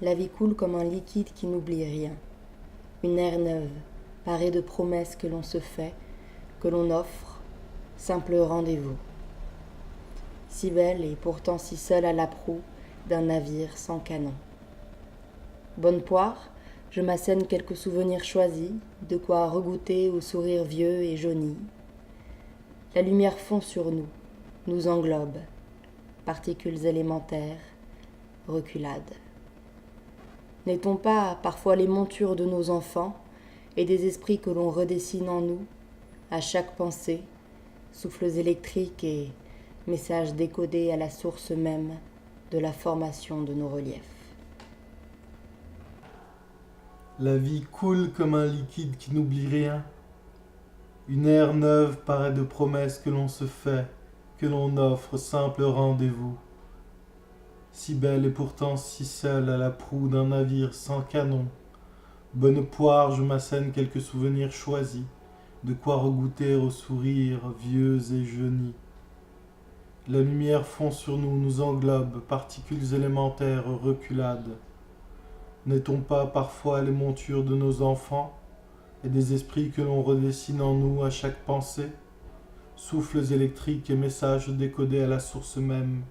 La vie coule comme un liquide qui n'oublie rien. Une ère neuve, parée de promesses que l'on se fait, que l'on offre, simple rendez-vous. Si belle et pourtant si seule à la proue d'un navire sans canon. Bonne poire, je m'assène quelques souvenirs choisis, de quoi regoûter au sourire vieux et jauni. La lumière fond sur nous, nous englobe, particules élémentaires, reculades. N'est-on pas parfois les montures de nos enfants et des esprits que l'on redessine en nous, à chaque pensée, souffles électriques et messages décodés à la source même de la formation de nos reliefs. La vie coule comme un liquide qui n'oublie rien. Une ère neuve paraît de promesses que l'on se fait, que l'on offre, simple rendez-vous. Si belle et pourtant si seule à la proue d'un navire sans canon. Bonne poire, je m'assène quelques souvenirs choisis, de quoi regoûter aux sourires vieux et jaunis. La lumière fond sur nous, nous englobe, particules élémentaires, reculades. N'est-on pas parfois les montures de nos enfants et des esprits que l'on redessine en nous à chaque pensée, souffles électriques et messages décodés à la source même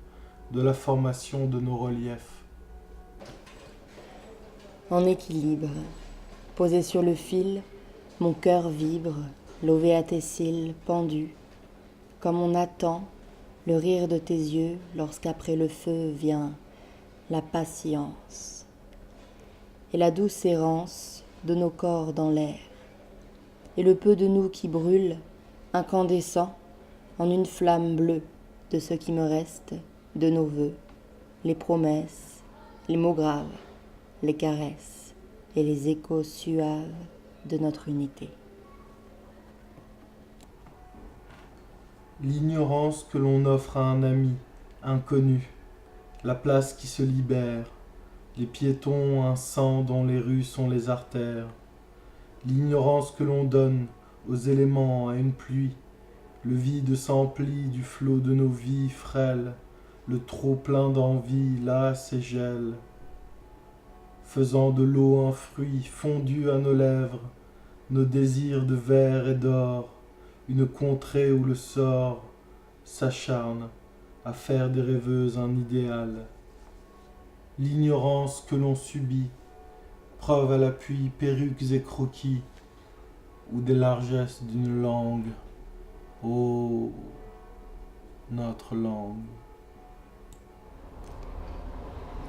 de la formation de nos reliefs. En équilibre, posé sur le fil, mon cœur vibre, lové à tes cils pendus, comme on attend le rire de tes yeux lorsqu'après le feu vient la patience et la douce errance de nos corps dans l'air, et le peu de nous qui brûle, incandescent, en une flamme bleue de ce qui me reste, de nos vœux, les promesses, les mots graves, les caresses et les échos suaves de notre unité. L'ignorance que l'on offre à un ami inconnu, la place qui se libère, les piétons, un sang dont les rues sont les artères, l'ignorance que l'on donne aux éléments, à une pluie, le vide s'emplit du flot de nos vies frêles, le trop plein d'envie lasse et gèle, faisant de l'eau un fruit fondu à nos lèvres, nos désirs de verre et d'or, une contrée où le sort s'acharne à faire des rêveuses un idéal. L'ignorance que l'on subit, preuve à l'appui, perruques et croquis, ou des largesses d'une langue. Oh, notre langue.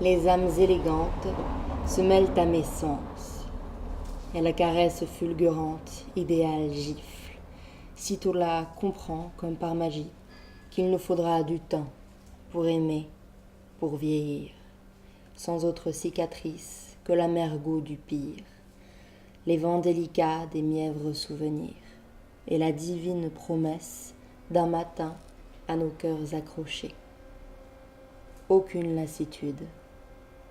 Les âmes élégantes se mêlent à mes sens, et la caresse fulgurante, idéale gifle. Sitôt là comprend, comme par magie, qu'il nous faudra du temps pour aimer, pour vieillir, sans autre cicatrice que l'amer goût du pire, les vents délicats des mièvres souvenirs, et la divine promesse d'un matin à nos cœurs accrochés. Aucune lassitude,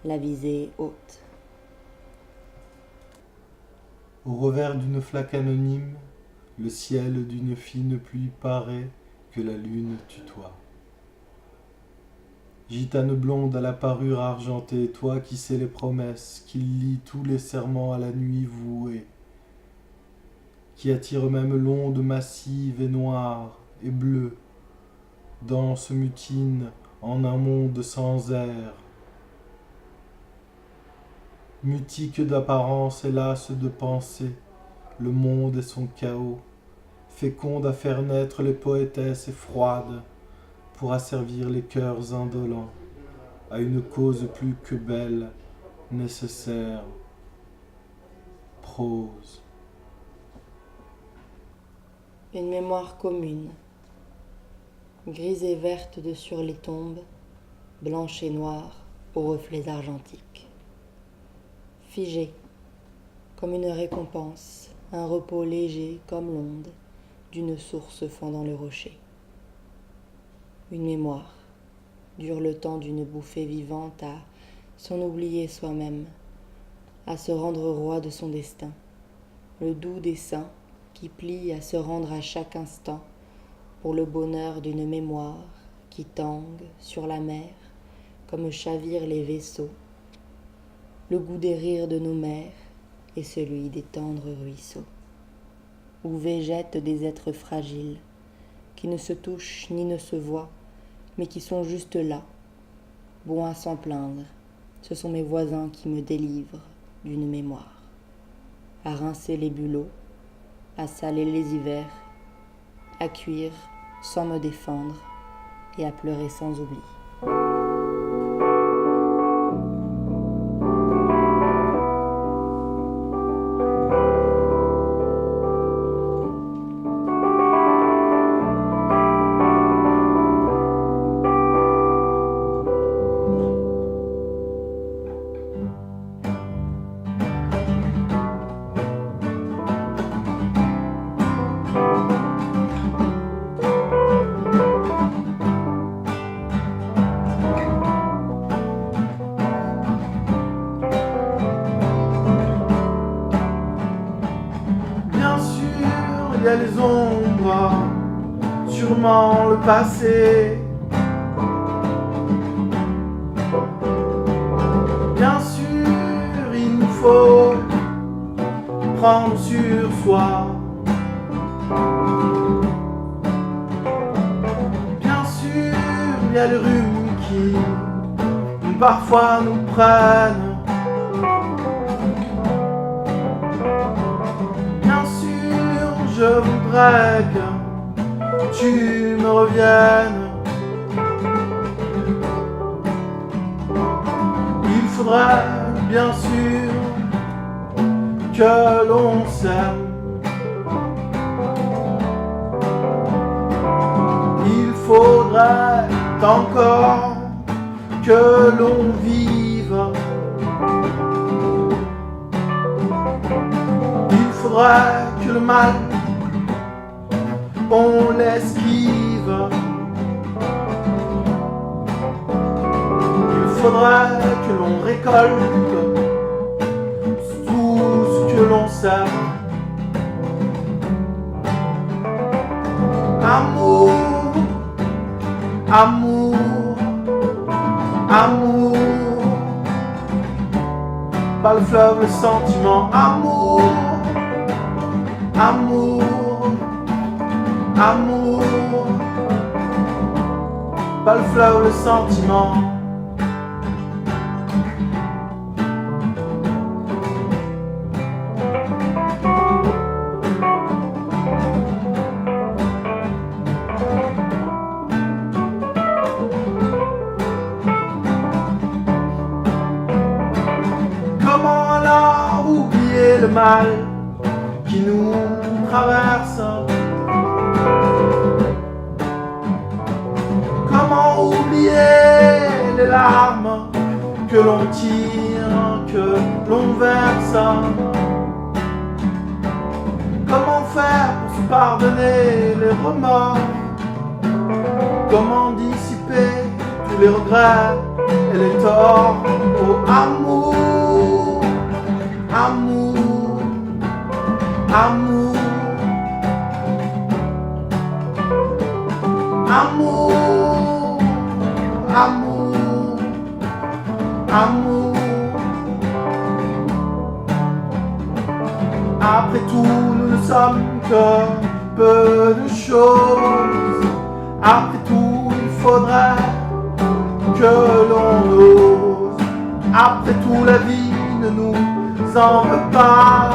la visée haute. Au revers d'une flaque anonyme, le ciel d'une fine pluie paraît que la lune tutoie. Gitane blonde à la parure argentée, toi qui sais les promesses, qui lis tous les serments à la nuit vouée, qui attire même l'onde massive et noire et bleue, danse mutine en un monde sans air, mutique d'apparence et lasse de pensée, le monde et son chaos, féconde à faire naître les poétesses et froide, pour asservir les cœurs indolents à une cause plus que belle, nécessaire. Prose. Une mémoire commune, grise et verte de sur les tombes, blanche et noire aux reflets argentiques. Figée, comme une récompense, un repos léger comme l'onde d'une source fendant le rocher. Une mémoire, dure le temps d'une bouffée vivante à s'en oublier soi-même, à se rendre roi de son destin, le doux dessein qui plie à se rendre à chaque instant pour le bonheur d'une mémoire qui tangue sur la mer comme chavirent les vaisseaux, le goût des rires de nos mères et celui des tendres ruisseaux, où végètent des êtres fragiles, qui ne se touchent ni ne se voient, mais qui sont juste là, bons à s'en plaindre. Ce sont mes voisins qui me délivrent d'une mémoire, à rincer les bulots, à saler les hivers, à cuire sans me défendre et à pleurer sans oubli. Il y a les ombres, sûrement le passé. Bien sûr, il nous faut prendre sur soi. Bien sûr, il y a les rhumes qui parfois nous prennent. Je voudrais que tu me reviennes. Il faudrait bien sûr que l'on s'aime. Il faudrait encore que l'on vive. Il faudrait que le mal on l'esquive. Il faudrait que l'on récolte tout ce que l'on sème. Amour, amour, amour. Pas le fleuve, le sentiment. Amour, amour, amour, pas le fleuve, le sentiment. Comment alors oublier le mal qui nous traverse? Comment oublier les larmes que l'on tire, que l'on verse? Comment faire pour se pardonner les remords? Comment dissiper tous les regrets et les torts? Oh amour, amour, amour, amour, amour, amour. Après tout, nous ne sommes que peu de choses. Après tout, il faudrait que l'on ose. Après tout, la vie ne nous en veut pas.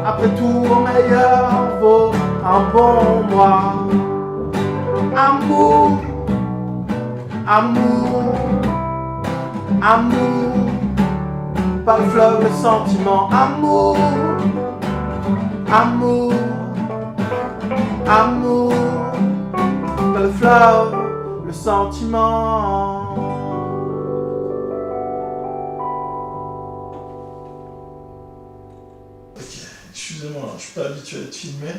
Après tout, au meilleur vaut un bon mois. Amour, amour, amour, pas le fleuve, le sentiment. Amour, amour, amour, pas le fleuve, le sentiment. Ok, excusez-moi, je suis pas habitué à être filmé.